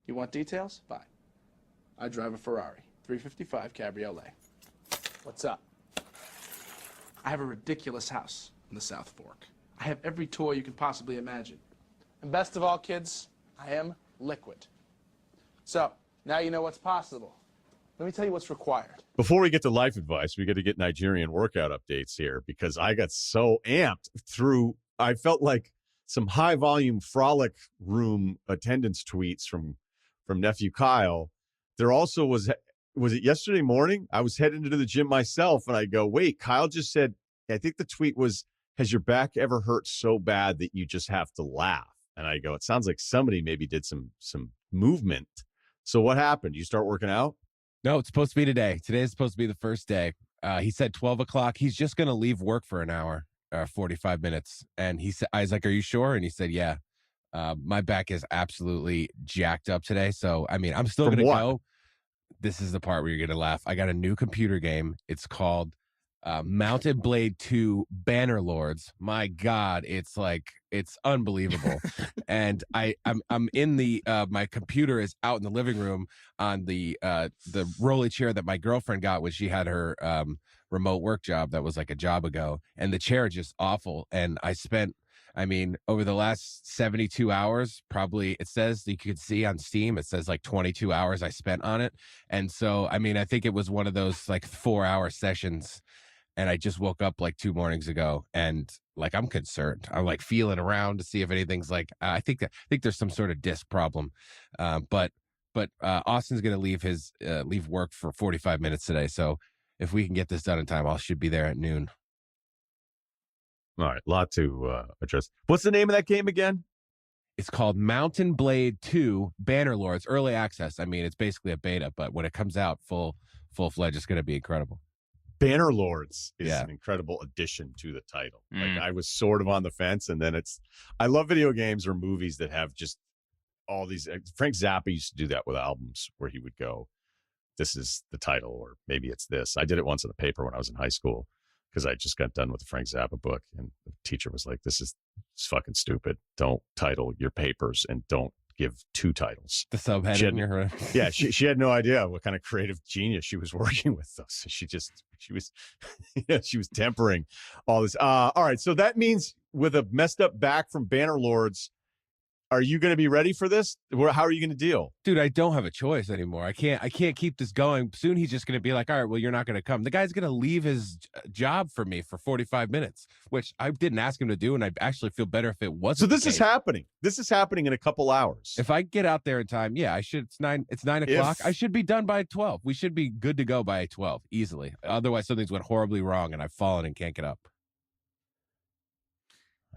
You want details? Fine. I drive a Ferrari 355 Cabriolet. What's up? I have a ridiculous house in the South Fork. I have every toy you can possibly imagine. And best of all, kids, I am liquid. So, now you know what's possible. Let me tell you what's required. Before we get to life advice, we got to get Nigerian workout updates here because I got so amped through. I felt like some high volume frolic room attendance tweets from nephew Kyle. There also was it yesterday morning? I was heading into the gym myself and I go, wait, Kyle just said, I think the tweet was, has your back ever hurt so bad that you just have to laugh? And I go, it sounds like somebody maybe did some movement. So what happened? You start working out? No, it's supposed to be today. Today is supposed to be the first day. He said 12 o'clock. He's just going to leave work for an hour, 45 minutes. And he said, I was like, are you sure? And he said, yeah. My back is absolutely jacked up today. So, I mean, I'm still going to go. This is the part where you're going to laugh. I got a new computer game. It's called Mountain Blade 2 Banner Lords. My God, it's unbelievable. And I'm in the my computer is out in the living room on the rolly chair that my girlfriend got when she had her remote work job that was like a job ago, and the chair is just awful. And over the last 72 hours, probably it says you could see on Steam, it says like 22 hours I spent on it. And so, I think it was one of those like 4-hour sessions. And I just woke up like 2 mornings ago and like, I'm concerned. I'm like feeling around to see if anything's like, I think there's some sort of disc problem. But Austin's going to leave work for 45 minutes today. So if we can get this done in time, I should be there at noon. All right. A lot to address. What's the name of that game again? It's called Mountain Blade 2 Banner Lords, early access. It's basically a beta, but when it comes out full-fledged, it's going to be incredible. Banner Lords is an incredible addition to the title. Like I was sort of on the fence, and then I love video games or movies that have just all these. Frank Zappa used to do that with albums where he would go, "This is the title," or maybe it's this. I did it once in the paper when I was in high school because I just got done with the Frank Zappa book, and the teacher was like, "This is fucking stupid. Don't title your papers and don't give 2 titles." The subheading. Yeah, she had no idea what kind of creative genius she was working with. Though. So she was tempering all this. All right, so that means with a messed up back from Banner Lords, are you going to be ready for this? How are you going to deal? Dude, I don't have a choice anymore. I can't keep this going. Soon he's just going to be like, all right, well, you're not going to come. The guy's going to leave his job for me for 45 minutes, which I didn't ask him to do, and I actually feel better if it wasn't. So this is happening. This is happening in a couple hours. If I get out there in time, yeah, I should. It's 9 o'clock. I should be done by 12. We should be good to go by 12 easily. Otherwise, something's went horribly wrong, and I've fallen and can't get up.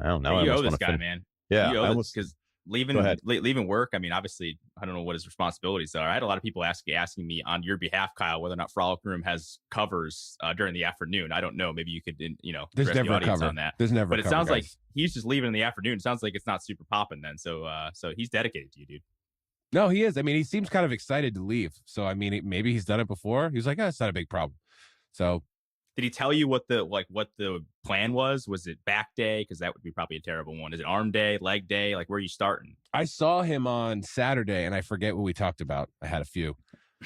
I don't know. You owe this guy, man. Yeah, you owe this because leaving work. Obviously, I don't know what his responsibilities are. I had a lot of people asking me on your behalf, Kyle, whether or not Frolic Room has covers during the afternoon. I don't know. Maybe you could, there's address never the audience a cover on that. There's never. But a it cover, sounds guys. like he's just leaving in the afternoon. It sounds like it's not super popping then. So he's dedicated to you, dude. No, he is. He seems kind of excited to leave. So maybe he's done it before. He's like, it's not a big problem. So. Did he tell you what the plan was? Was it back day? Because that would be probably a terrible one. Is it arm day, leg day? Like, where are you starting? I saw him on Saturday, and I forget what we talked about. I had a few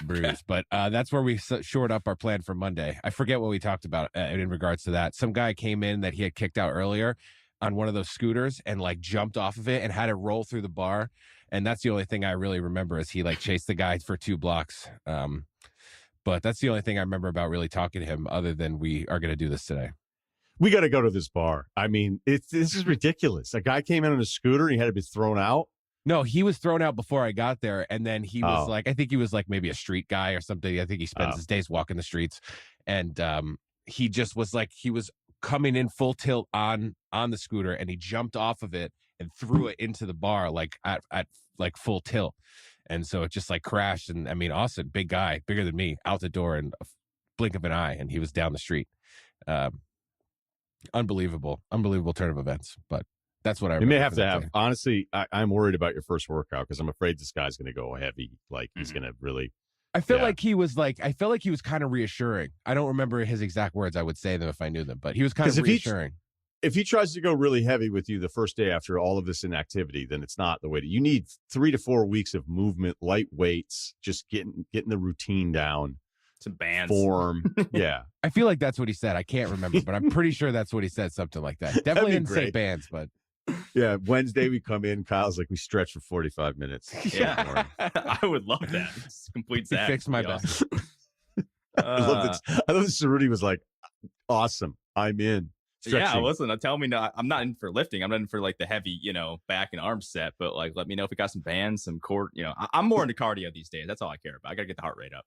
brews, but that's where we shored up our plan for Monday. I forget what we talked about in regards to that. Some guy came in that he had kicked out earlier on one of those scooters and like jumped off of it and had it roll through the bar. And that's the only thing I really remember is he like chased the guy for 2 blocks. But that's the only thing I remember about really talking to him other than we are going to do this today. We got to go to this bar. This is ridiculous. A guy came in on a scooter and he had to be thrown out. No, he was thrown out before I got there. And then he was I think he was like maybe a street guy or something. I think he spends his days walking the streets. And he just was like, he was coming in full tilt on the scooter and he jumped off of it and threw it into the bar like at like full tilt. And so it just like crashed. And Austin, big guy, bigger than me, out the door in a blink of an eye. And he was down the street. Unbelievable turn of events. But that's what I remember. You may have to have, honestly, I'm worried about your first workout because I'm afraid this guy's going to go heavy. Like he's going to really. I felt like he was kind of reassuring. I don't remember his exact words. I would say them if I knew them, but he was kind of reassuring. if he tries to go really heavy with you the first day after all of this inactivity, then it's not the way to. You need 3 to 4 weeks of movement, light weights, just getting the routine down. Some bands. Form. Yeah. I feel like that's what he said. I can't remember, but I'm pretty sure that's what he said, something like that. Definitely didn't say bands, but. Yeah, Wednesday we come in, Kyle's like, we stretch for 45 minutes. Yeah. I would love that. It's complete Zach. Fix my back. Awesome. I love that Cerruti was like, awesome, I'm in. Stretching. Yeah, listen, tell me, I'm not in for lifting. I'm not in for like the heavy, back and arm set, but like, let me know if we got some bands, some core, I'm more into cardio these days. That's all I care about. I got to get the heart rate up.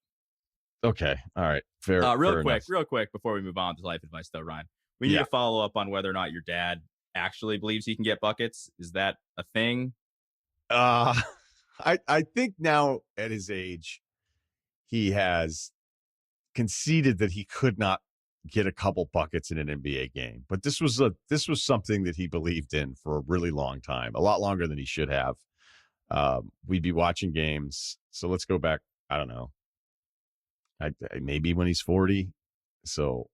Okay. All right. Fair. Real quick before we move on to life advice though, Ryan, we need to follow up on whether or not your dad actually believes he can get buckets. Is that a thing? I think now at his age, he has conceded that he could not get a couple buckets in an NBA game. But this was something that he believed in for a really long time, a lot longer than he should have. We'd be watching games. So let's go back. I don't know. Maybe when he's 40. So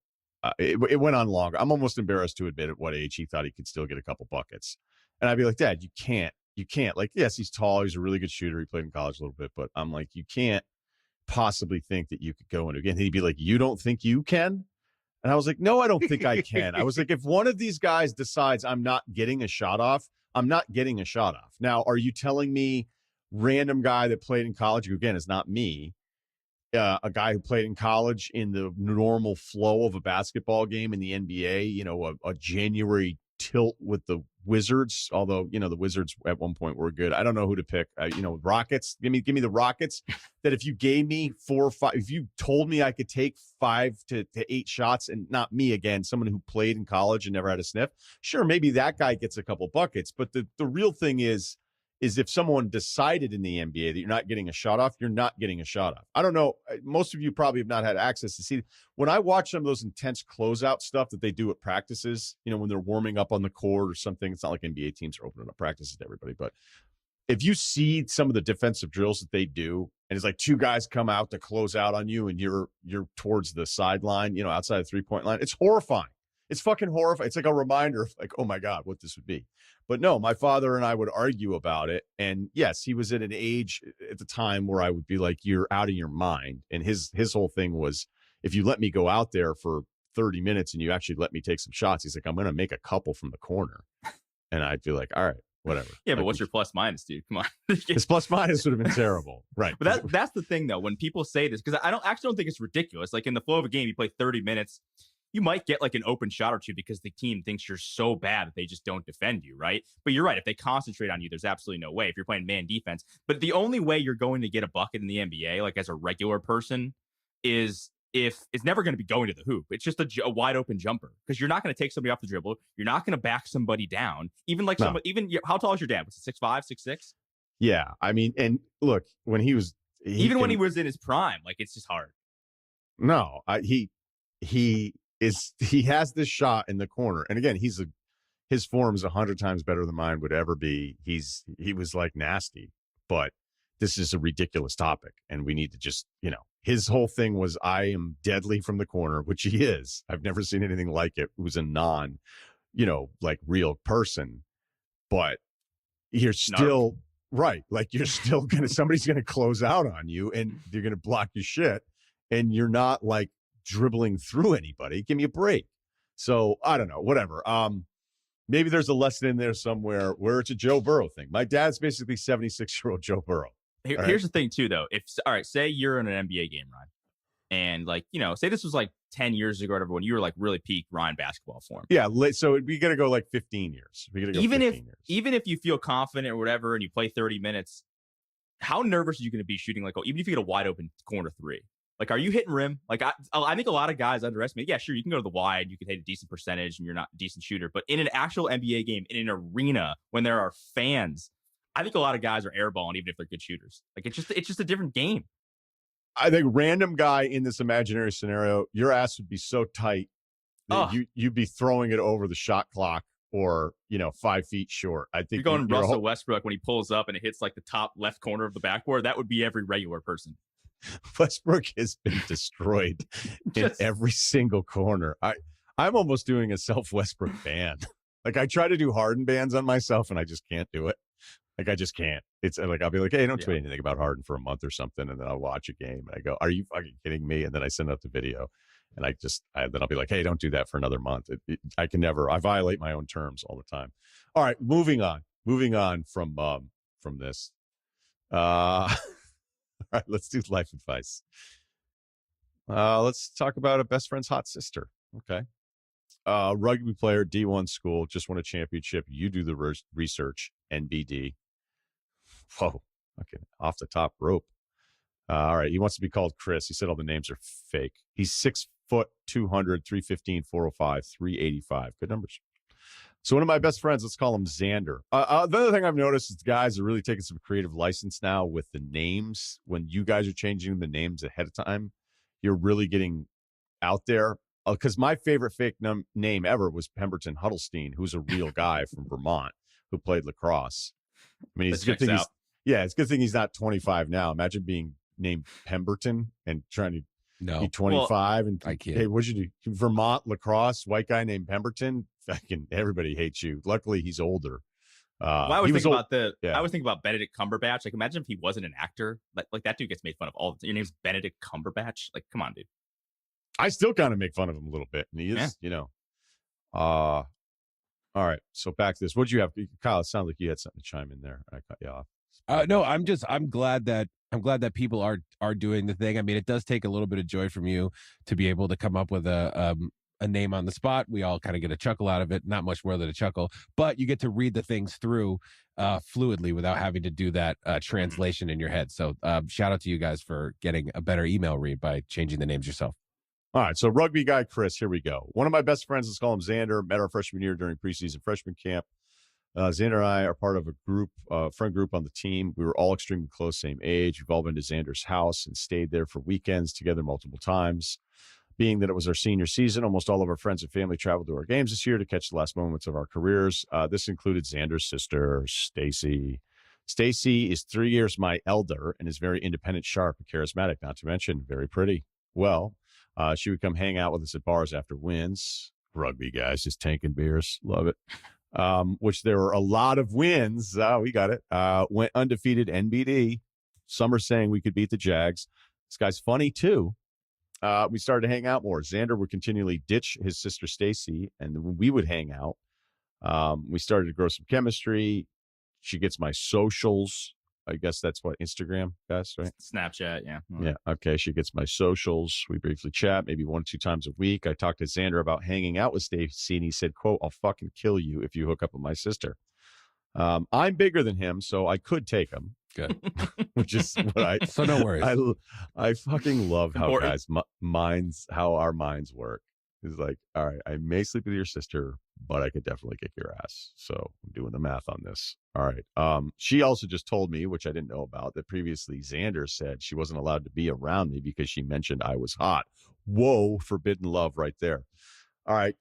it went on longer. I'm almost embarrassed to admit at what age he thought he could still get a couple buckets. And I'd be like, Dad, you can't. Like, yes, he's tall. He's a really good shooter. He played in college a little bit, but I'm like, you can't possibly think that you could go into a game. And he'd be like, you don't think you can? And I was like, no, I don't think I can. I was like, if one of these guys decides I'm not getting a shot off, I'm not getting a shot off. Now, are you telling me random guy that played in college, who again is not me, a guy who played in college in the normal flow of a basketball game in the NBA, a January tilt with the Wizards, although, the Wizards at one point were good. I don't know who to pick. Rockets. Give me the Rockets. That if you gave me 4 or 5, if you told me I could take 5 to 8 shots, and not me again, someone who played in college and never had a sniff, sure, maybe that guy gets a couple buckets. But the real thing is if someone decided in the NBA that you're not getting a shot off, you're not getting a shot off. I don't know. Most of you probably have not had access to see. When I watch some of those intense closeout stuff that they do at practices, when they're warming up on the court or something, it's not like NBA teams are opening up practices to everybody. But if you see some of the defensive drills that they do, and it's like 2 guys come out to close out on you and you're towards the sideline, outside the 3-point line, it's horrifying. It's fucking horrifying. It's like a reminder of like, oh my God, what this would be. But no, my father and I would argue about it. And yes, he was at an age at the time where I would be like, you're out of your mind. And his whole thing was, if you let me go out there for 30 minutes and you actually let me take some shots, he's like, I'm going to make a couple from the corner. And I'd be like, all right, whatever. Yeah, but what's your plus minus, dude? Come on. His plus minus would have been terrible. Right. But that's the thing, though, when people say this, because I don't think it's ridiculous. Like in the flow of a game, you play 30 minutes. You might get like an open shot or two because the team thinks you're so bad that they just don't defend you, right? But you're right. If they concentrate on you, there's absolutely no way if you're playing man defense. But the only way you're going to get a bucket in the NBA, like as a regular person, is if it's never going to be going to the hoop. It's just a wide open jumper because you're not going to take somebody off the dribble. You're not going to back somebody down. Even like how tall is your dad? Was it 6'5", 6'6"? Yeah. I mean, and look, when he was when he was in his prime, like it's just hard. No, he has this shot in the corner, and again, his form is 100 times better than mine would ever be. He was like nasty, but this is a ridiculous topic, and we need to just his whole thing was, I am deadly from the corner, which he is. I've never seen anything like it. Who's a non, like real person, but you're still right. Like you're still somebody's gonna close out on you, and you're gonna block your shit, and you're not like dribbling through anybody. Give me a break. So I don't know, whatever. Maybe there's a lesson in there somewhere where it's a Joe Burrow thing. My dad's basically 76-year-old Joe Burrow. Here's the thing too, though. Say you're in an NBA game, Ryan, and like, say this was like 10 years ago or whatever, when you were like really peak Ryan basketball form. Yeah. So we got to go like 15 years. We got to go even 15 years. Even if you feel confident or whatever, and you play 30 minutes, how nervous are you going to be shooting even if you get a wide open corner 3? Like, are you hitting rim? Like, I think a lot of guys underestimate. Yeah, sure, you can go to the wide, you can hit a decent percentage, and you're not a decent shooter. But in an actual NBA game, in an arena, when there are fans, I think a lot of guys are airballing, even if they're good shooters. Like, it's just a different game. I think random guy in this imaginary scenario, your ass would be so tight that you'd be throwing it over the shot clock or 5 feet short. I think you're going Russell Westbrook when he pulls up and it hits like the top left corner of the backboard. That would be every regular person. Westbrook has been destroyed in every single corner. I'm almost doing a self Westbrook ban. Like I try to do Harden bans on myself, and I just can't do it. Like I just can't. It's like I'll be like, hey, don't tweet anything about Harden for a month or something, and then I'll watch a game, and I go, are you fucking kidding me? And then I send out the video, and then I'll be like, hey, don't do that for another month. I can never. I violate my own terms all the time. All right, moving on from this. All right, let's do life advice. Let's talk about a best friend's hot sister. Okay. Rugby player, D1 school, just won a championship. You do the research, NBD. Whoa. Okay. Off the top rope. All right. He wants to be called Chris. He said all the names are fake. He's 6 foot, 200, 315, 405, 385. Good numbers. So one of my best friends, let's call him Xander. The other thing I've noticed is the guys are really taking some creative license now with the names. When you guys are changing the names ahead of time, you're really getting out there. Because my favorite fake name ever was Pemberton Huddlesteen, who's a real guy from Vermont who played lacrosse. I mean, it's a good thing it's a good thing he's not 25 now. Imagine being named Pemberton and trying to be 25 and I can't. Hey, what'd you do? Vermont lacrosse, white guy named Pemberton. Fucking everybody hates you. Luckily, he's older. I was thinking about Benedict Cumberbatch. Like, imagine if he wasn't an actor. Like that dude gets made fun of all. Your name's Benedict Cumberbatch. Like, come on, dude. I still kind of make fun of him a little bit, and he is, all right. So back to this. What'd you have, Kyle? It sounded like you had something to chime in there. I cut you off. No, I'm glad that people are doing the thing. I mean, it does take a little bit of joy from you to be able to come up with a name on the spot. We all kind of get a chuckle out of it. Not much more than a chuckle, but you get to read the things through fluidly without having to do that translation in your head. So shout out to you guys for getting a better email read by changing the names yourself. All right, so rugby guy Chris, here we go. One of my best friends, let's call him Xander, met our freshman year during preseason freshman camp. Xander and I are part of a friend group on the team. We were all extremely close, same age. We've all been to Xander's house and stayed there for weekends together multiple times. Being that it was our senior season, almost all of our friends and family traveled to our games this year to catch the last moments of our careers. This included Xander's sister, Stacy. Stacy is 3 years my elder and is very independent, sharp, and charismatic, not to mention very pretty. Well, she would come hang out with us at bars after wins. Rugby guys, just tanking beers. Love it. Which there were a lot of wins. We got it. Went undefeated NBD. Some are saying we could beat the Jags. This guy's funny too. We started to hang out more. Xander would continually ditch his sister Stacy, and when we would hang out, we started to grow some chemistry. She gets my socials. I guess that's what Instagram, guys, right? Snapchat, yeah. Yeah. Okay. She gets my socials. We briefly chat maybe 1 or 2 times a week. I talked to Xander about hanging out with Stacy, and he said, quote, I'll fucking kill you if you hook up with my sister. I'm bigger than him, so I could take him. Good. Which is what I. So no worries. I fucking love how Important. guys how our minds work. It's like, all right, I may sleep with your sister, but I could definitely kick your ass. So I'm doing the math on this. All right. She also just told me, which I didn't know about, that previously Xander said she wasn't allowed to be around me because she mentioned I was hot. Whoa, forbidden love right there. All right.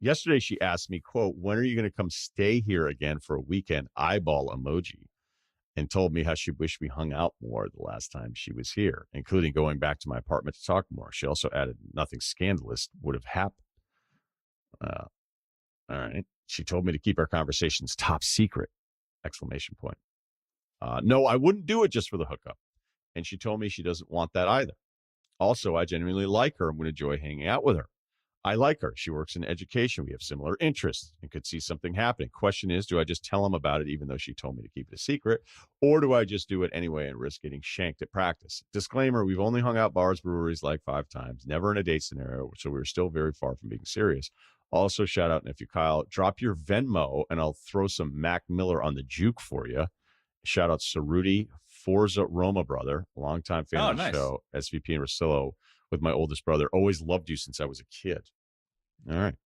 Yesterday she asked me, quote, when are you going to come stay here again for a weekend? Eyeball emoji. And told me how she wished we hung out more the last time she was here, including going back to my apartment to talk more. She also added nothing scandalous would have happened. All right. She told me to keep our conversations top secret, exclamation point. No, I wouldn't do it just for the hookup. And she told me she doesn't want that either. Also, I genuinely like her and would enjoy hanging out with her. I like her. She works in education. We have similar interests and could see something happening. Question is, do I just tell him about it even though she told me to keep it a secret? Or do I just do it anyway and risk getting shanked at practice? Disclaimer, we've only hung out bars, breweries like 5 times, never in a date scenario, so we're still very far from being serious. Also, shout out nephew Kyle, drop your Venmo and I'll throw some Mac Miller on the juke for you. Shout out Cerruti, Forza Roma brother, longtime fan of the show, SVP and Russillo with my oldest brother. Always loved you since I was a kid. All right.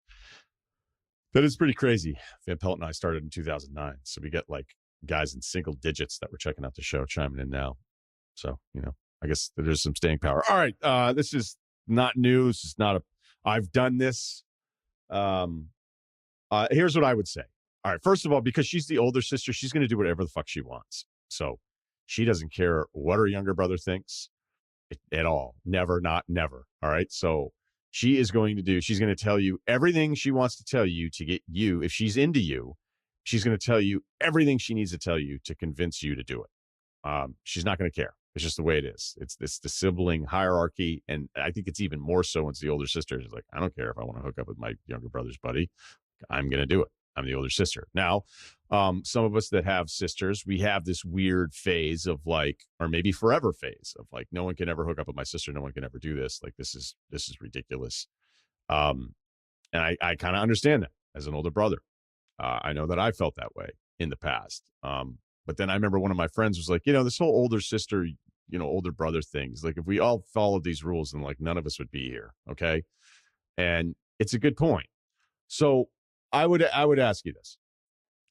That is pretty crazy. Van Pelt and I started in 2009. So we get like guys in single digits that were checking out the show chiming in now. So, I guess there's some staying power. All right. This is not news. It's not I've done this. Here's what I would say. All right. First of all, because she's the older sister, she's going to do whatever the fuck she wants. So she doesn't care what her younger brother thinks at all. Never, not never. All right. So she's going to tell you everything she wants to tell you to get you. If she's into you, she's going to tell you everything she needs to tell you to convince you to do it. She's not going to care. It's just the way it is. It's the sibling hierarchy. And I think it's even more so when it's the older sister. She's like, I don't care if I want to hook up with my younger brother's buddy. I'm going to do it. I'm the older sister. Now, some of us that have sisters, we have this weird phase of like, or maybe forever phase of like, no one can ever hook up with my sister. No one can ever do this. Like, this is ridiculous. And I kind of understand that as an older brother. I know that I felt that way in the past. But then I remember one of my friends was like, this whole older sister, older brother things. Like, if we all followed these rules, then like none of us would be here. Okay. And it's a good point. So I would ask you this.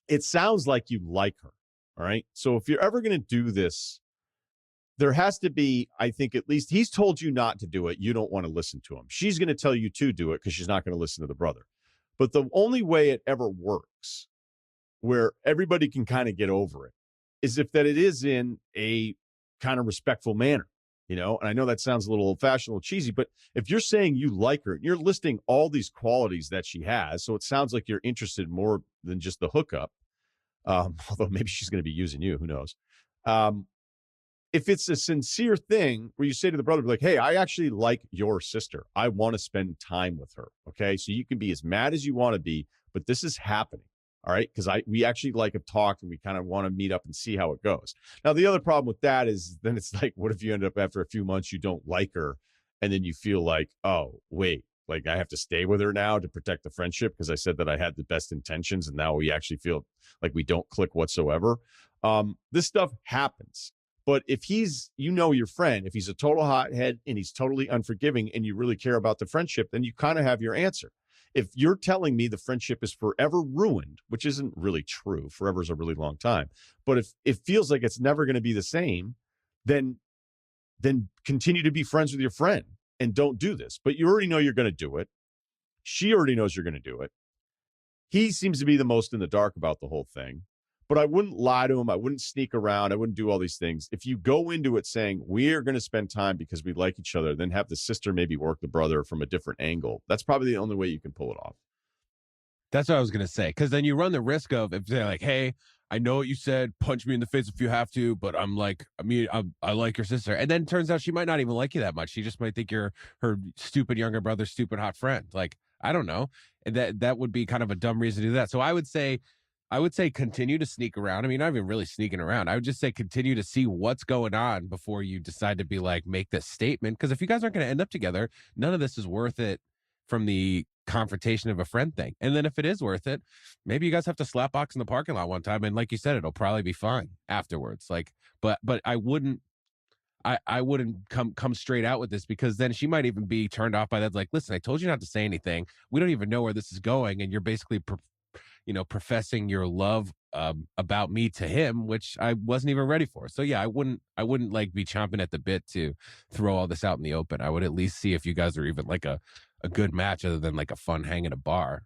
It sounds like you like her. All right. So if you're ever going to do this, there has to be, I think, at least he's told you not to do it. You don't want to listen to him. She's going to tell you to do it because she's not going to listen to the brother. But the only way it ever works where everybody can kind of get over it is if that it is in a kind of respectful manner, and I know that sounds a little old fashioned, a little cheesy, but if you're saying you like her, you're listing all these qualities that she has. So it sounds like you're interested more than just the hookup. Although maybe she's going to be using you, who knows? If it's a sincere thing where you say to the brother, like, hey, I actually like your sister. I want to spend time with her. Okay. So you can be as mad as you want to be, but this is happening. All right. Because we actually have talked and we kind of want to meet up and see how it goes. Now, the other problem with that is then it's like, what if you end up after a few months, you don't like her and then you feel like, oh, wait, like I have to stay with her now to protect the friendship because I said that I had the best intentions and now we actually feel like we don't click whatsoever. This stuff happens. But if he's, your friend, if he's a total hothead and he's totally unforgiving and you really care about the friendship, then you kind of have your answer. If you're telling me the friendship is forever ruined, which isn't really true, forever is a really long time. But if it feels like it's never going to be the same, then continue to be friends with your friend and don't do this. But you already know you're going to do it. She already knows you're going to do it. He seems to be the most in the dark about the whole thing. But I wouldn't lie to him. I wouldn't sneak around. I wouldn't do all these things. If you go into it saying, we're going to spend time because we like each other, then have the sister maybe work the brother from a different angle. That's probably the only way you can pull it off. That's what I was going to say. Because then you run the risk of, if they're like, hey, I know what you said, punch me in the face if you have to, but I like your sister. And then it turns out she might not even like you that much. She just might think you're her stupid younger brother, stupid hot friend. Like, I don't know. And that would be kind of a dumb reason to do that. So I would say continue to sneak around. I mean, not even really sneaking around. I would just say continue to see what's going on before you decide to be like, make this statement. Because if you guys aren't going to end up together, none of this is worth it from the confrontation of a friend thing. And then if it is worth it, maybe you guys have to slap box in the parking lot one time. And like you said, it'll probably be fine afterwards. Like, but I wouldn't come straight out with this because then she might even be turned off by that. Like, listen, I told you not to say anything. We don't even know where this is going. And you're basically professing your love about me to him, which I wasn't even ready for. So yeah, I wouldn't like be chomping at the bit to throw all this out in the open. I would at least see if you guys are even like a good match other than like a fun hang at a bar.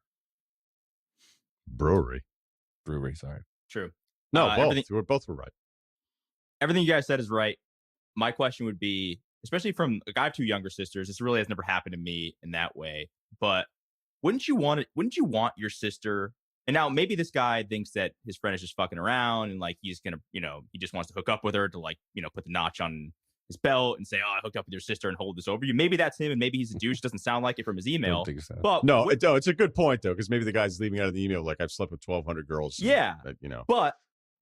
Brewery, sorry. True. No, both were right. Everything you guys said is right. My question would be, especially from like, I have two younger sisters. This really has never happened to me in that way, but wouldn't you want your sister? And now maybe this guy thinks that his friend is just fucking around and like he's gonna, he just wants to hook up with her to like, put the notch on his belt and say, oh, I hooked up with your sister and hold this over you. Maybe that's him and maybe he's a douche. Doesn't sound like it from his email. I don't think so. But no, it's a good point though, because maybe the guy's leaving out of the email like I've slept with 1,200 girls. Yeah. But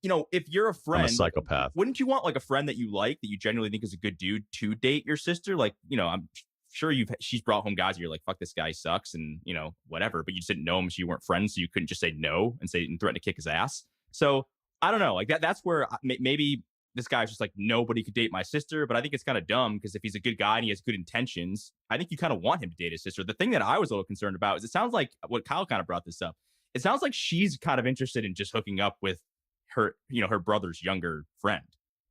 if you're a friend, I'm a psychopath. Wouldn't you want like a friend that you like, that you genuinely think is a good dude to date your sister? Like, I'm sure she's brought home guys and you're like, fuck, this guy sucks and whatever, but you just didn't know him, so you weren't friends, so you couldn't just say no and threaten to kick his ass. So I don't know, like that's where maybe this guy's just like, nobody could date my sister. But I think it's kind of dumb because if he's a good guy and he has good intentions, I think you kind of want him to date his sister. The thing that I was a little concerned about is it sounds like what Kyle kind of brought this up. It sounds like she's kind of interested in just hooking up with her, her brother's younger friend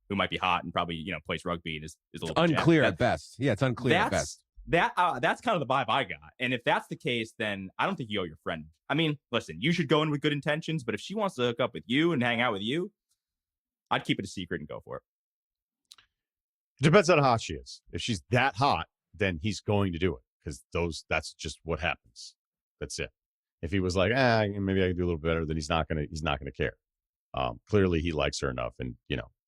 who might be hot and probably, plays rugby and is a little unclear at best. Yeah, it's unclear at best. That's kind of the vibe I got. And if that's the case, then I don't think you owe your friend. I mean, listen, you should go in with good intentions, but if she wants to hook up with you and hang out with you, I'd keep it a secret and go for it. It depends on how hot she is. If she's that hot, then he's going to do it. because that's just what happens. That's it. If he was like, maybe I can do a little better, then he's not gonna care. Clearly he likes her enough, and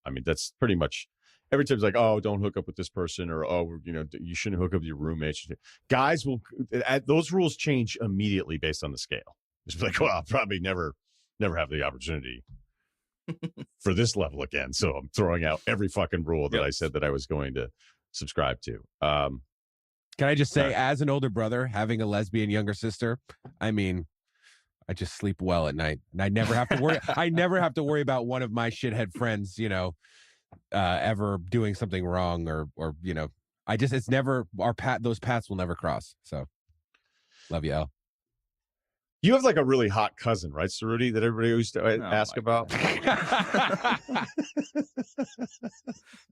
I mean, that's pretty much every time. It's like, oh, don't hook up with this person, or you shouldn't hook up with your roommates. Guys will those rules change immediately based on the scale. It's like, well, I'll probably never have the opportunity for this level again. So I'm throwing out every fucking rule that I said that I was going to subscribe to. Can I just say, as an older brother, having a lesbian younger sister, I mean, I just sleep well at night, and I never have to worry. I never have to worry about one of my shithead friends, ever doing something wrong, or it's never those paths will never cross. So, love you, Al. You have like a really hot cousin, right, Cerruti, that everybody used to ask about?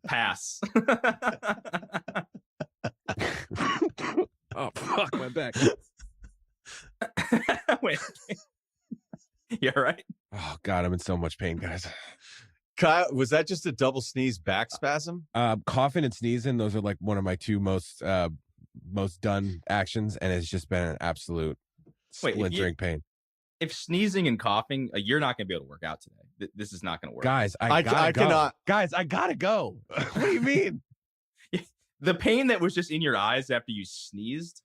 Pass. Oh, fuck my back. Wait. You all right? Oh, God, I'm in so much pain, guys. Kyle, was that just a double sneeze back spasm? Coughing and sneezing, those are like one of my two most done actions, and it's just been an absolute splintering pain. If sneezing and coughing, you're not going to be able to work out today. This is not going to work. Guys, I cannot. Guys, I gotta go. What do you mean? The pain that was just in your eyes after you sneezed.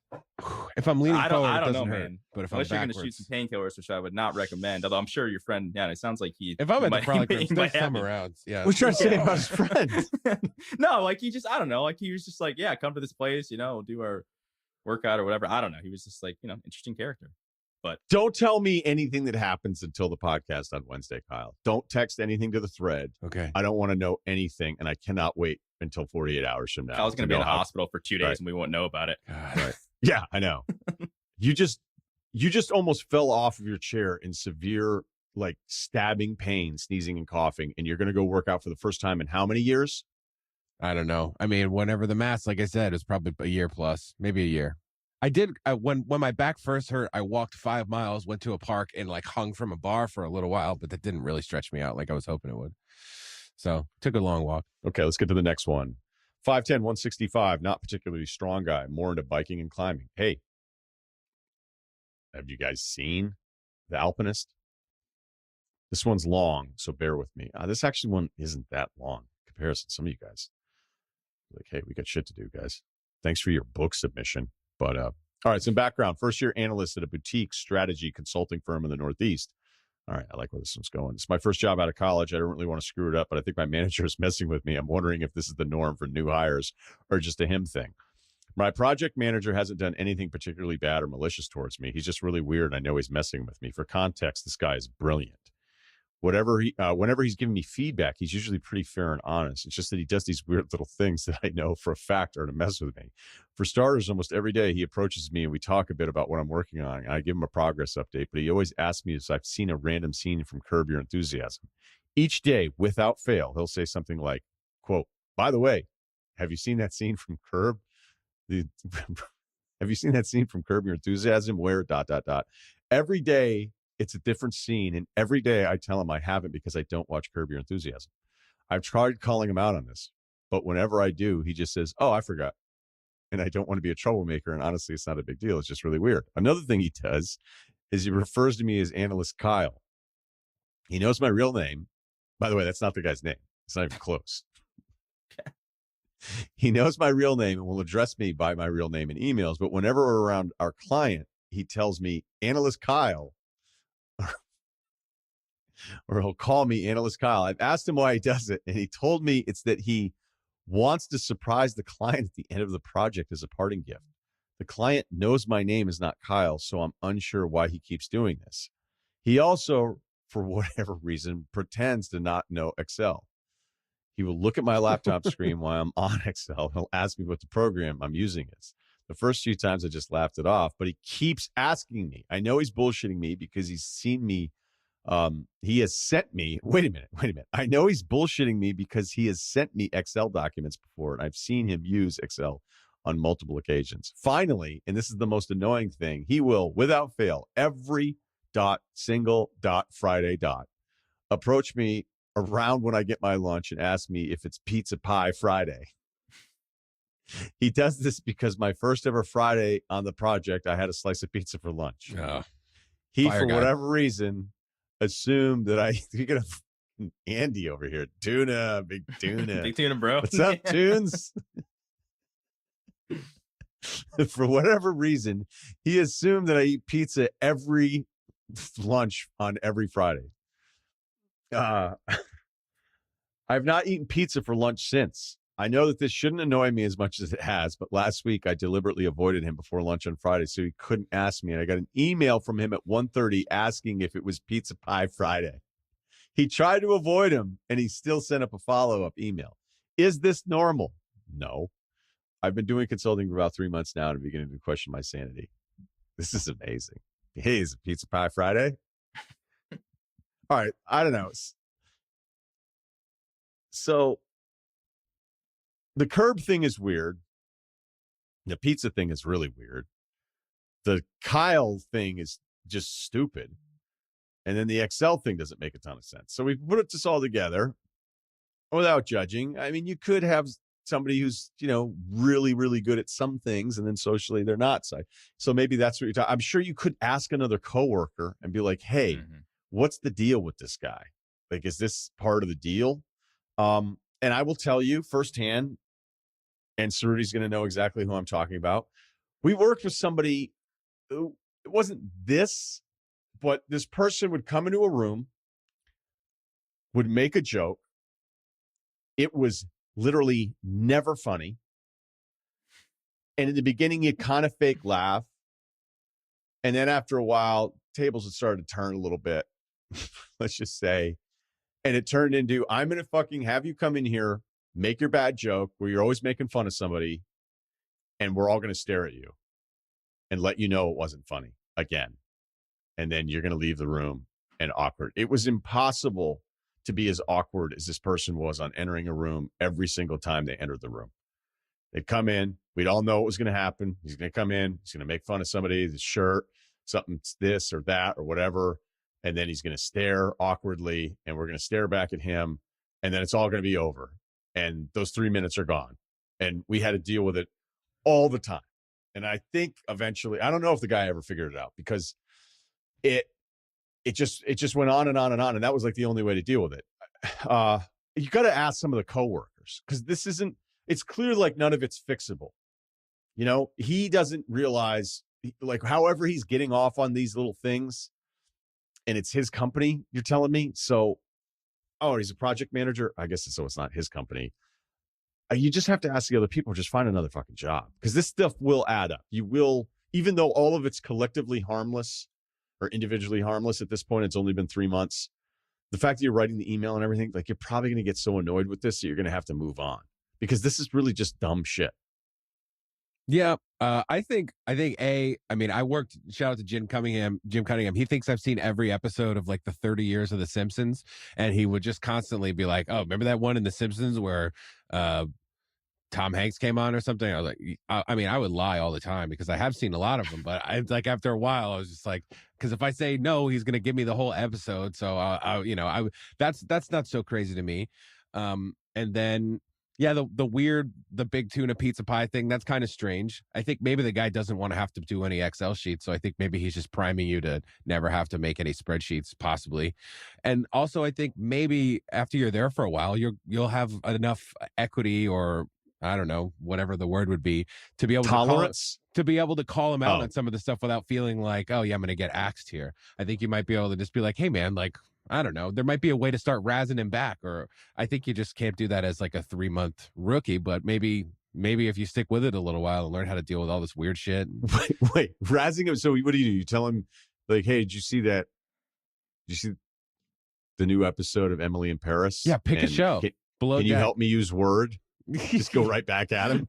If I'm leaning forward, I it don't doesn't know, hurt. man. But if Unless I'm you're backwards, going to shoot some painkillers, which I would not recommend. Although I'm sure your friend, it sounds like if I'm at the frolic room, there's some around. Yeah. What's trying to say about his friend? No, like he just, I don't know. Like he was just like, yeah, come to this place, we'll do our workout or whatever. I don't know. He was just like, interesting character. But don't tell me anything that happens until the podcast on Wednesday, Kyle. Don't text anything to the thread. Okay. I don't want to know anything, and I cannot wait until 48 hours from now. I was going to be in the hospital for 2 days, and we won't know about it. Right. Yeah, I know. You just almost fell off of your chair in severe, like, stabbing pain, sneezing and coughing, and you're going to go work out for the first time in how many years? I don't know. I mean, whenever the mass, like I said, is probably a year plus, maybe a year. I did when my back first hurt, I walked 5 miles, went to a park, and like hung from a bar for a little while, but that didn't really stretch me out like I was hoping it would. So took a long walk. Okay, let's get to the next one. 5'10", 165, not particularly strong guy, more into biking and climbing. Hey, have you guys seen The Alpinist? This one's long, so bear with me. This actually one isn't that long in comparison. Some of you guys, like, hey, we got shit to do, guys. Thanks for your book submission. But, all right, some background. First-year analyst at a boutique strategy consulting firm in the Northeast. All right, I like where this one's going. It's my first job out of college. I don't really want to screw it up, but I think my manager is messing with me. I'm wondering if this is the norm for new hires or just a him thing. My project manager hasn't done anything particularly bad or malicious towards me. He's just really weird. I know he's messing with me. For context, this guy is brilliant. Whenever he's giving me feedback, he's usually pretty fair and honest. It's just that he does these weird little things that I know for a fact are to mess with me. For starters, almost every day he approaches me and we talk a bit about what I'm working on. And I give him a progress update, but he always asks me if I've seen a random scene from Curb Your Enthusiasm. Each day, without fail, he'll say something like, quote, by the way, have you seen that scene from Curb? Have you seen that scene from Curb Your Enthusiasm where ... Every day, it's a different scene, and every day I tell him I haven't because I don't watch Curb Your Enthusiasm. I've tried calling him out on this, but whenever I do, he just says, oh, I forgot. And I don't want to be a troublemaker, and honestly, it's not a big deal. It's just really weird. Another thing he does is he refers to me as Analyst Kyle. He knows my real name. By the way, that's not the guy's name. It's not even close. He knows my real name and will address me by my real name in emails, but whenever we're around our client, he tells me, Analyst Kyle, or he'll call me Analyst Kyle. I've asked him why he does it, and he told me it's that he wants to surprise the client at the end of the project as a parting gift. The client knows my name is not Kyle, so I'm unsure why he keeps doing this. He also, for whatever reason, pretends to not know Excel. He will look at my laptop screen while I'm on Excel. He'll ask me what the program I'm using is. The first few times I just laughed it off, but he keeps asking me. I know he's bullshitting me because he's seen me. He has sent me, wait a minute. I know he's bullshitting me because he has sent me Excel documents before, and I've seen him use Excel on multiple occasions. Finally, and this is the most annoying thing, he will, without fail, every single Friday approach me around when I get my lunch and ask me if it's Pizza Pie Friday. He does this because my first ever Friday on the project, I had a slice of pizza for lunch. Oh, He, fire for guy. whatever reason, assumed that you got Andy over here. Tuna, big tuna. Big tuna, bro. What's up, Tunes? For whatever reason, he assumed that I eat pizza every lunch on every Friday. I've not eaten pizza for lunch since. I know that this shouldn't annoy me as much as it has, but last week I deliberately avoided him before lunch on Friday so he couldn't ask me. And I got an email from him at 1:30 asking if it was Pizza Pie Friday. He tried to avoid him, and he still sent up a follow-up email. Is this normal? No. I've been doing consulting for about 3 months now and I'm beginning to question my sanity. This is amazing. Hey, is it Pizza Pie Friday? All right, I don't know. So the curb thing is weird. The pizza thing is really weird. The Kyle thing is just stupid. And then the Excel thing doesn't make a ton of sense. So we put this all together without judging. I mean, you could have somebody who's, really, really good at some things and then socially they're not. So maybe that's what you're talking. I'm sure you could ask another coworker and be like, hey, what's the deal with this guy? Like, is this part of the deal? And I will tell you firsthand, and Cerruti's going to know exactly who I'm talking about. We worked with somebody who, it wasn't this, but this person would come into a room, would make a joke. It was literally never funny. And in the beginning, you'd kind of fake laugh. And then after a while, tables would start to turn a little bit, let's just say. And it turned into, I'm going to fucking have you come in here, make your bad joke where you're always making fun of somebody, and we're all going to stare at you and let you know it wasn't funny again. And then you're going to leave the room and awkward. It was impossible to be as awkward as this person was on entering a room every single time they entered the room. They'd come in. We'd all know what was going to happen. He's going to come in. He's going to make fun of somebody, the shirt, something this or that or whatever. And then he's going to stare awkwardly and we're going to stare back at him. And then it's all going to be over. And those 3 minutes are gone. And we had to deal with it all the time. And I think eventually, I don't know if the guy ever figured it out because it just went on and on and on. And that was like the only way to deal with it. You got to ask some of the coworkers because it's clear like none of it's fixable. He doesn't realize like however he's getting off on these little things and it's his company, you're telling me. So, he's a project manager. I guess so. It's not his company. You just have to ask the other people, just find another fucking job because this stuff will add up. You will, even though all of it's collectively harmless or individually harmless at this point, it's only been 3 months. The fact that you're writing the email and everything, like you're probably going to get so annoyed with this that you're going to have to move on because this is really just dumb shit. Yeah. I think I worked, shout out to Jim Cunningham. He thinks I've seen every episode of like the 30 years of The Simpsons. And he would just constantly be like, oh, remember that one in The Simpsons where, Tom Hanks came on or something? I was like, I would lie all the time because I have seen a lot of them, but I like after a while, I was just like, because if I say no, he's going to give me the whole episode. So that's not so crazy to me. And then, yeah, the big tuna pizza pie thing, that's kind of strange. I think maybe the guy doesn't want to have to do any Excel sheets. So I think maybe he's just priming you to never have to make any spreadsheets, possibly. And also, I think maybe after you're there for a while, you'll have enough equity or I don't know, whatever the word would be, to be able tolerance to be able to call him out on some of the stuff without feeling like, oh yeah, I'm going to get axed here. I think you might be able to just be like, hey man, like, I don't know, there might be a way to start razzing him back. Or I think you just can't do that as like a 3-month rookie, but maybe if you stick with it a little while and learn how to deal with all this weird shit. Wait, razzing him. So what do? You tell him like, hey, did you see the new episode of Emily in Paris? Yeah. Pick a show. Can you help me use Word? Just go right back at him.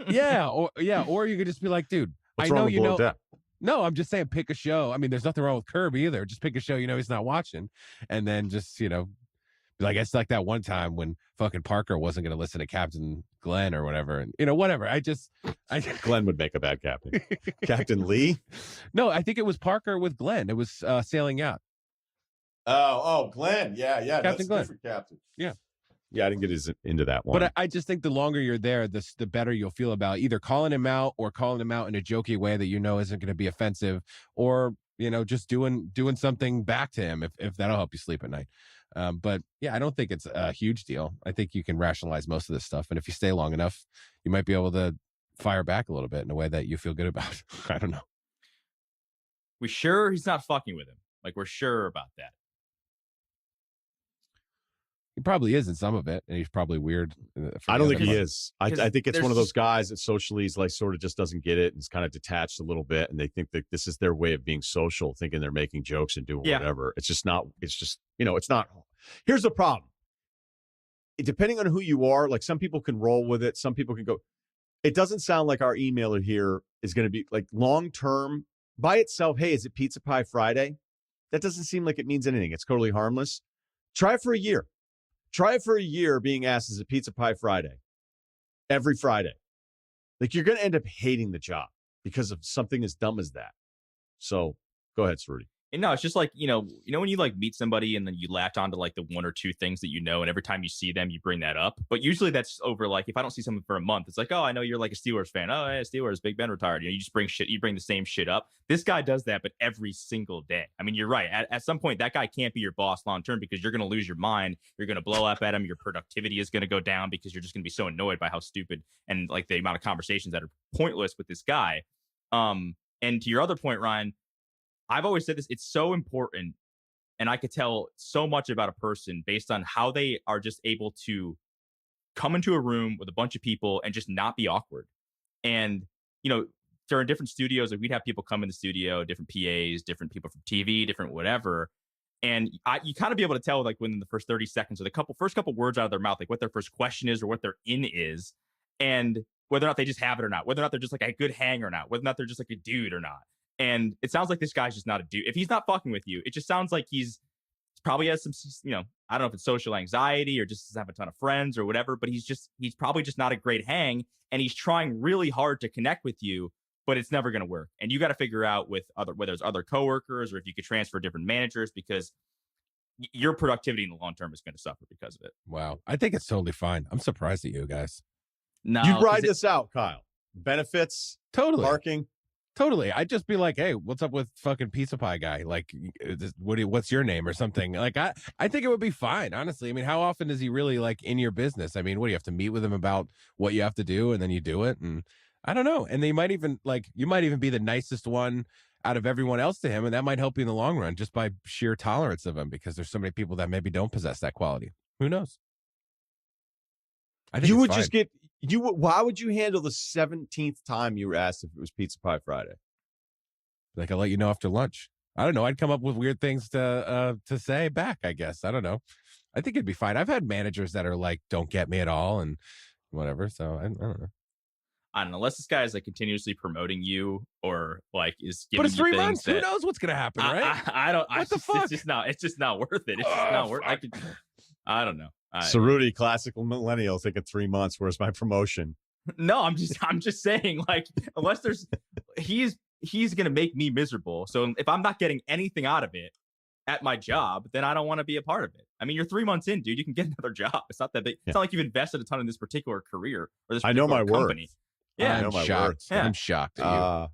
Or you could just be like, dude, what's wrong with Depp? No, I'm just saying pick a show. I mean, there's nothing wrong with Curb either. Just pick a show he's not watching. And then just, be like, it's like that one time when fucking Parker wasn't going to listen to Captain Glenn or whatever. And, whatever. Glenn would make a bad captain. Captain Lee? No, I think it was Parker with Glenn. It was Sailing Yacht. Oh, Glenn. Yeah. Captain Glenn. Different captain. Yeah. Yeah, I didn't get into that one. But I just think the longer you're there, the better you'll feel about either calling him out or calling him out in a jokey way that you know isn't going to be offensive, or just doing something back to him if that'll help you sleep at night. But yeah, I don't think it's a huge deal. I think you can rationalize most of this stuff, and if you stay long enough, you might be able to fire back a little bit in a way that you feel good about. I don't know. We sure he's not fucking with him? Like, we're sure about that. He probably is in some of it, and he's probably weird. I don't think he part. is. I think it's one of those guys that socially is like sort of just doesn't get it and is kind of detached a little bit, and they think that this is their way of being social, thinking they're making jokes and doing whatever. It's just not. It's just it's not. Here's the problem. Depending on who you are, like some people can roll with it, some people can go. It doesn't sound like our emailer here is going to be like long term by itself. Hey, is it Pizza Pie Friday? That doesn't seem like it means anything. It's totally harmless. Try it for a year. Try it for a year being asked, is it Pizza Pie Friday? Every Friday. Like, you're going to end up hating the job because of something as dumb as that. So go ahead, Cerruti. And no, it's just like, when you like meet somebody and then you latch onto like the one or two things that and every time you see them, you bring that up. But usually that's over, like, if I don't see someone for a month, it's like, oh, I know you're like a Steelers fan. Oh, yeah, Steelers, Big Ben retired. You just bring the same shit up. This guy does that, but every single day. I mean, you're right. At some point, that guy can't be your boss long term because you're going to lose your mind. You're going to blow up at him. Your productivity is going to go down because you're just going to be so annoyed by how stupid and like the amount of conversations that are pointless with this guy. And to your other point, Ryan, I've always said this, it's so important, and I could tell so much about a person based on how they are just able to come into a room with a bunch of people and just not be awkward. And, during different studios, like we'd have people come in the studio, different PAs, different people from TV, different whatever. And you kind of be able to tell, like, within the first 30 seconds or the first couple words out of their mouth, like what their first question is or what their in is, and whether or not they just have it or not, whether or not they're just like a good hang or not, whether or not they're just like a dude or not. And it sounds like this guy's just not a dude. If he's not fucking with you, it just sounds like he's probably has some, I don't know if it's social anxiety or just doesn't have a ton of friends or whatever, but he's probably just not a great hang. And he's trying really hard to connect with you, but it's never going to work. And you got to figure out whether it's other coworkers or if you could transfer different managers, because your productivity in the long term is going to suffer because of it. Wow. I think it's totally fine. I'm surprised at you guys. No, you'd ride this out, Kyle. Benefits, totally. Parking. Totally. I'd just be like, hey, what's up with fucking Pizza Pie guy? Like, what's your name or something? Like, I think it would be fine, honestly. I mean, how often is he really like in your business? I mean, what do you have to meet with him about what you have to do and then you do it? And I don't know. And they might even you might even be the nicest one out of everyone else to him. And that might help you in the long run just by sheer tolerance of him, because there's so many people that maybe don't possess that quality. Who knows? I think You would fine. just get why would you handle the 17th time you were asked if it was Pizza Pie Friday? Like, I'll let you know after lunch. I don't know. I'd come up with weird things to say back, I guess. I don't know. I think it'd be fine. I've had managers that are like, don't get me at all and whatever. So I don't know. I don't know. Unless this guy is like continuously promoting you or like is giving But it's you 3 things months. Who that, knows what's going to happen, right? I don't. What the fuck? It's just not worth it. It's just not worth. I don't know. Cerruti, classical millennial, thinking 3 months. Where's my promotion? No, I'm just saying, like, unless he's gonna make me miserable. So if I'm not getting anything out of it at my job, then I don't want to be a part of it. I mean, you're 3 months in, dude. You can get another job. It's not that big. It's not like you've invested a ton in this particular career or this. I know my company. worth. Yeah, I know my shocked. worth. Yeah. I'm shocked at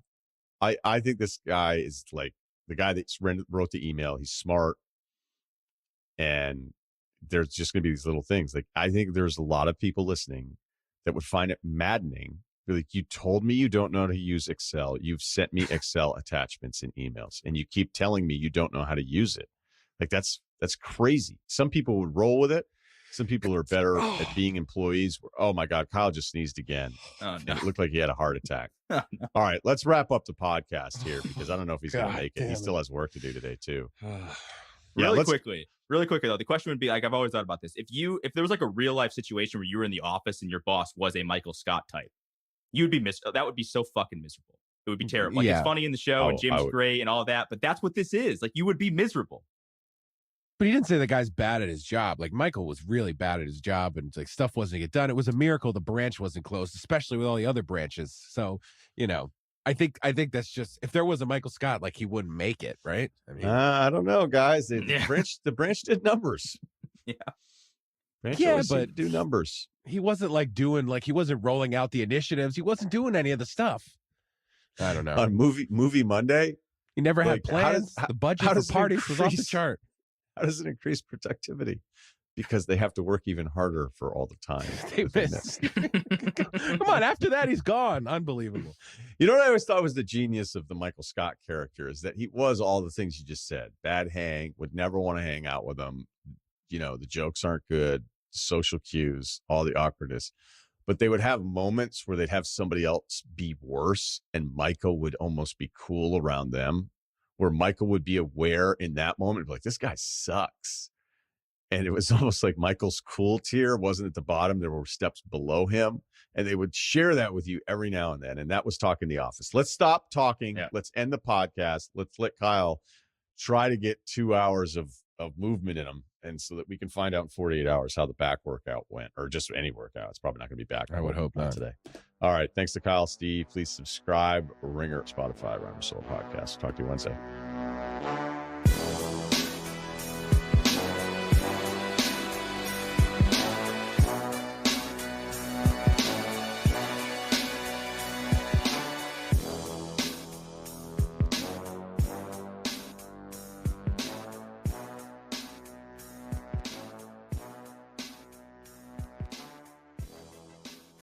you. I think this guy is like the guy that wrote the email. He's smart, and there's just going to be these little things. Like, I think there's a lot of people listening that would find it maddening. Be like, you told me you don't know how to use Excel. You've sent me Excel attachments in emails, and you keep telling me you don't know how to use it. Like, that's crazy. Some people would roll with it. Some people are better at being employees. Oh my God, Kyle just sneezed again. Oh, no. And it looked like he had a heart attack. Oh, no. All right, let's wrap up the podcast here because I don't know if he's going to God make it. damn He it. still has work to do today too. Really quickly though, the question would be, like, I've always thought about this. If there was like a real life situation where you were in the office and your boss was a Michael Scott type, you would be that would be so fucking miserable. It would be terrible. Like, Yeah. it's funny in the show and Jim's would. great and all that, but that's what this is. Like, you would be miserable. But he didn't say the guy's bad at his job. Like, Michael was really bad at his job, and like stuff wasn't get done. It was a miracle the branch wasn't closed, especially with all the other branches. So, I think that's just, if there was a Michael Scott, like, he wouldn't make it, right? I mean, I don't know, guys. The Yeah. branch did numbers. Yeah. Ranch Yeah, always seemed but- to do numbers. He wasn't he wasn't rolling out the initiatives. He wasn't doing any of the stuff. I don't know. On movie Monday, He never had like, how plans. does- The budget how for does it parties was off the increase? chart. how does it increase productivity? Because they have to work even harder for all the time. They that they missed. Come on, after that he's gone. Unbelievable. You know what I always thought was the genius of the Michael Scott character is that he was all the things you just said. Bad hang, would never want to hang out with him. You know, the jokes aren't good, social cues, all the awkwardness. But they would have moments where they'd have somebody else be worse, and Michael would almost be cool around them, where Michael would be aware in that moment, like, this guy sucks. And it was almost like Michael's cool tier wasn't at the bottom. There were steps below him. And they would share that with you every now and then. And that was Talking the Office. Let's stop talking. Yeah. Let's end the podcast. Let's let Kyle try to get 2 hours of movement in him. And so that we can find out in 48 hours how the back workout went, or just any workout. It's probably not going to be back. I would hope not. Today. All right. Thanks to Kyle, Steve. Please subscribe. Ringer, Spotify, Ryen Russillo podcast. Talk to you Wednesday.